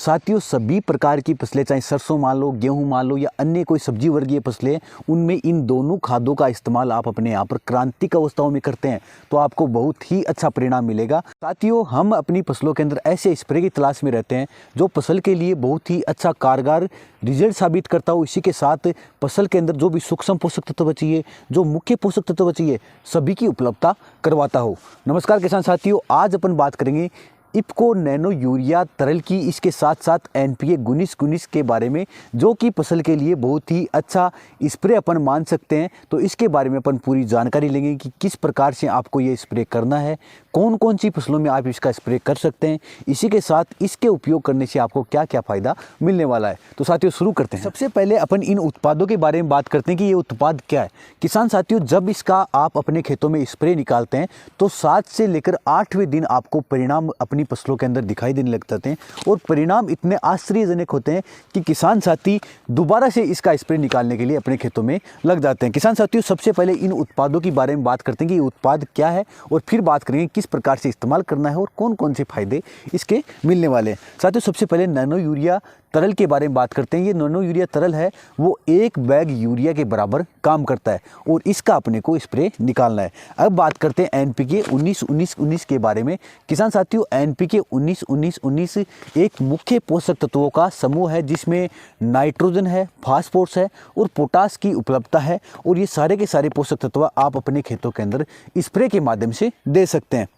साथियों, सभी प्रकार की फसलें, चाहे सरसों मान लो, गेहूं मान लो या अन्य कोई सब्जी वर्गीय फसलें, उनमें इन दोनों खादों का इस्तेमाल आप अपने यहाँ पर क्रांतिक अवस्थाओं में करते हैं तो आपको बहुत ही अच्छा परिणाम मिलेगा। साथियों, हम अपनी फसलों के अंदर ऐसे स्प्रे की तलाश में रहते हैं जो फसल के लिए बहुत ही अच्छा कारगर रिजल्ट साबित करता हो। इसी के साथ फसल के अंदर जो भी सूक्ष्म पोषक तत्व चाहिए, जो मुख्य पोषक तत्व चाहिए, सभी की उपलब्धता करवाता हो। नमस्कार किसान साथियों, आज अपन बात करेंगे इफ्को नैनो यूरिया तरल की, इसके साथ साथ एनपीके 19-19 के बारे में, जो कि फसल के लिए बहुत ही अच्छा स्प्रे अपन मान सकते हैं। तो इसके बारे में अपन पूरी जानकारी लेंगे कि किस प्रकार से आपको ये स्प्रे करना है, कौन कौन सी फसलों में आप इसका स्प्रे कर सकते हैं, इसी के साथ इसके उपयोग करने से आपको क्या क्या फ़ायदा मिलने वाला है। तो साथियों शुरू करते हैं। सबसे पहले अपन इन उत्पादों के बारे में बात करते हैं कि ये उत्पाद क्या है। किसान साथियों, जब इसका आप अपने खेतों में स्प्रे निकालते हैं तो 7 से लेकर 8वें दिन आपको परिणाम अपनी फसलों के अंदर दिखाई देने लग जाते हैं और परिणाम इतने आश्चर्यजनक होते हैं कि किसान साथी दोबारा से इसका स्प्रे निकालने के लिए अपने खेतों में लग जाते हैं। किसान साथियों, सबसे पहले इन उत्पादों के बारे में बात करते हैं कि ये उत्पाद क्या है और फिर बात करेंगे किस प्रकार से इस्तेमाल करना है और कौन कौन से फायदे इसके मिलने वाले हैं। साथियों, सबसे पहले नैनो यूरिया तरल के बारे में बात करते हैं। ये नैनो यूरिया तरल है, वो 1 बैग यूरिया के बराबर काम करता है और इसका अपने को स्प्रे निकालना है। अब बात करते हैं एनपीके 19-19-19 के बारे में। किसान साथियों, एनपीके 19-19-19 एक मुख्य पोषक तत्वों का समूह है जिसमें नाइट्रोजन है, फास्फोरस है और पोटास की उपलब्धता है और ये सारे के सारे पोषक तत्व आप अपने खेतों के अंदर स्प्रे के माध्यम से दे सकते हैं।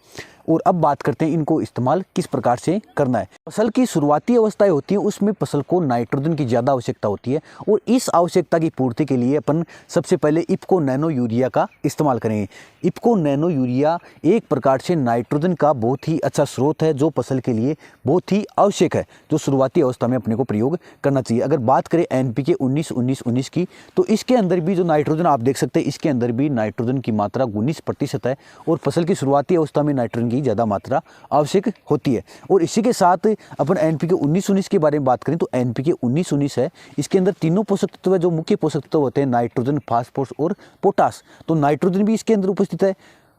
और अब बात करते हैं इनको इस्तेमाल किस प्रकार से करना है। फसल की शुरुआती अवस्थाएं होती हैं, उसमें फसल को नाइट्रोजन की ज़्यादा आवश्यकता होती है और इस आवश्यकता की पूर्ति के लिए अपन सबसे पहले इफ्को नैनो यूरिया का इस्तेमाल करेंगे। इफ्को नैनो यूरिया एक प्रकार से नाइट्रोजन का बहुत ही अच्छा स्रोत है जो फसल के लिए बहुत ही आवश्यक है, जो शुरुआती अवस्था में अपने को प्रयोग करना चाहिए। अगर बात करें एनपीके 19-19-19 की, तो इसके अंदर भी जो नाइट्रोजन आप देख सकते हैं, इसके अंदर भी नाइट्रोजन की मात्रा 19% है और फसल की शुरुआती अवस्था में नाइट्रोजन ज़्यादा मात्रा आवश्यक होती है। और इसी के साथ अपन एनपीके 19-19 के बारे में बात करें तो एनपीके 19-19 है, इसके अंदर तीनों पोषक तत्व है जो मुख्य पोषक तत्व होते हैं, नाइट्रोजन, फास्फोरस और पोटास। तो नाइट्रोजन भी इसके अंदर उपस्थित है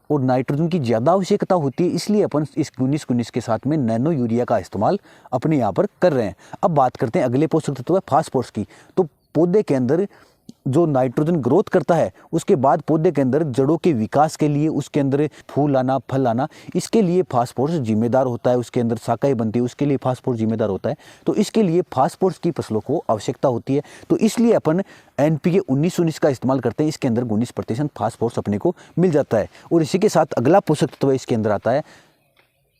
और नाइट्रोजन की ज़्यादा आवश्यकता होती है, इसलिए अपन इस 19-19 के साथ में नैनो यूरिया का इस्तेमाल अपने यहाँ पर कर रहे हैं। अब बात करते हैं अगले पोषक तत्व है फास्फोरस की। तो पौधे के अंदर जो नाइट्रोजन ग्रोथ करता है, उसके बाद पौधे के अंदर जड़ों के विकास के लिए, उसके अंदर फूल आना, फल आना, इसके लिए फास्फोरस जिम्मेदार होता है। उसके अंदर शाखाएं बनती है, उसके लिए फास्फोरस जिम्मेदार होता है। तो इसके लिए फास्फोरस की फसलों को आवश्यकता होती है। तो इसलिए अपन एनपीके 19-19 का इस्तेमाल करते हैं। इसके अंदर 19% फास्फोरस अपने को मिल जाता है। और इसी के साथ अगला पोषक तत्व इसके अंदर आता है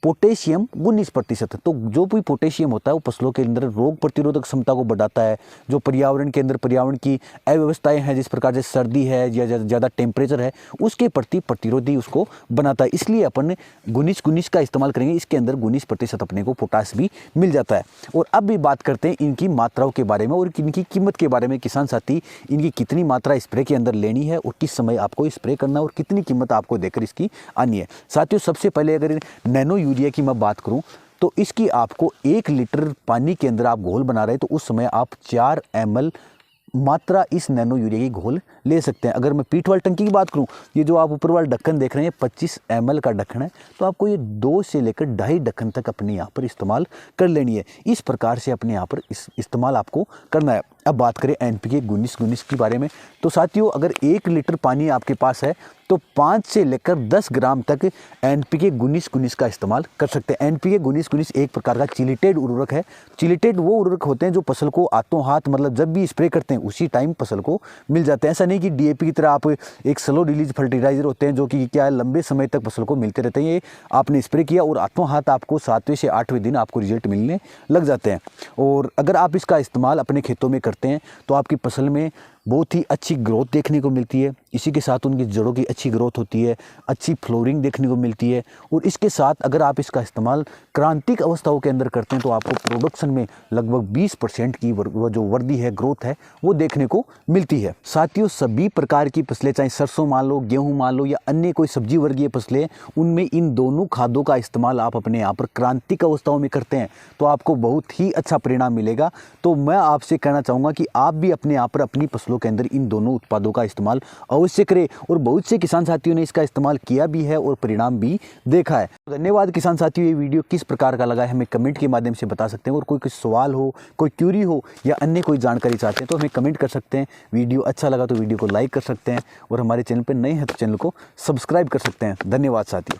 पोटेशियम 19%। तो जो भी पोटेशियम होता है वो फसलों के अंदर रोग प्रतिरोधक क्षमता को बढ़ाता है। जो पर्यावरण के अंदर पर्यावरण की अव्यवस्थाएं हैं, जिस प्रकार से सर्दी है या ज़्यादा टेम्परेचर है, उसके प्रति प्रतिरोधी उसको बनाता है। इसलिए अपन 19-19 का इस्तेमाल करेंगे। इसके अंदर 19% अपने को पोटास भी मिल जाता है। और अब भी बात करते हैं इनकी मात्राओं के बारे में और इनकी कीमत के बारे में। किसान साथी, इनकी कितनी मात्रा स्प्रे के अंदर लेनी है और किस समय आपको स्प्रे करना है और कितनी कीमत आपको देकर इसकी आनी है। साथियों, सबसे पहले अगर नैनो यूरिया की मैं बात करूं तो इसकी आपको 1 लीटर पानी के अंदर आप घोल बना रहे हैं तो उस समय आप 4 ml मात्रा इस नैनो यूरिया की घोल ले सकते हैं। अगर मैं पीठ वाली टंकी की बात करूं, ये जो आप ऊपर वाला ढक्कन देख रहे हैं 25 ml का ढक्कन है, तो आपको ये 2 से लेकर 2.5 ढक्कन तक अपने यहाँ पर इस्तेमाल कर लेनी है। इस प्रकार से अपने यहाँ पर इस्तेमाल आपको करना है। अब बात करें एनपीके 19-19 के बारे में, तो साथियों अगर 1 लीटर पानी आपके पास है तो 5 से लेकर 10 ग्राम तक एनपीके 19-19 का इस्तेमाल कर सकते हैं। एनपीके 19-19 एक प्रकार का चिलिटेड उर्वरक है। चिलिटेड वो उर्वरक होते हैं जो फसल को हाथों हाथ, मतलब जब भी स्प्रे करते हैं उसी टाइम फसल को मिल जाते हैं। ऐसा नहीं कि डीएपी की तरह आप एक स्लो रिलीज फर्टिलाइजर होते हैं जो कि क्या है, लंबे समय तक फसल को मिलते रहते हैं। ये आपने स्प्रे किया और हाथों हाथ आपको 7वें से 8वें दिन आपको रिजल्ट मिलने लग जाते हैं। और अगर आप इसका इस्तेमाल अपने खेतों में करते हैं तो आपकी फसल में बहुत ही अच्छी ग्रोथ देखने को मिलती है। इसी के साथ उनकी जड़ों की अच्छी ग्रोथ होती है, अच्छी फ्लोरिंग देखने को मिलती है। और इसके साथ अगर आप इसका इस्तेमाल क्रांतिक अवस्थाओं के अंदर करते हैं तो आपको प्रोडक्शन में लगभग 20% की जो वृद्धि है, ग्रोथ है, वो देखने को मिलती है। साथियों, सभी प्रकार की फसलें, चाहे सरसों मान लो, गेहूँ मान लो या अन्य कोई सब्जी वर्गीय फसलें, उनमें इन दोनों खादों का इस्तेमाल आप अपने यहाँ पर क्रांतिक अवस्थाओं में करते हैं तो आपको बहुत ही अच्छा परिणाम मिलेगा। तो मैं आपसे कहना चाहूँगा कि आप भी अपने यहाँ पर अपनी फसलों फसलों के अंदर इन दोनों उत्पादों का इस्तेमाल अवश्य करें। और बहुत से किसान साथियों ने इसका इस्तेमाल किया भी है और परिणाम भी देखा है। तो धन्यवाद किसान साथियों, ये वीडियो किस प्रकार का लगा है हमें कमेंट के माध्यम से बता सकते हैं। और कोई सवाल हो, कोई क्यूरी हो या अन्य कोई जानकारी चाहते हैं तो हमें कमेंट कर सकते हैं। वीडियो अच्छा लगा तो वीडियो को लाइक कर सकते हैं और हमारे चैनल पर नए हैं तो चैनल को सब्सक्राइब कर सकते हैं। धन्यवाद साथियों।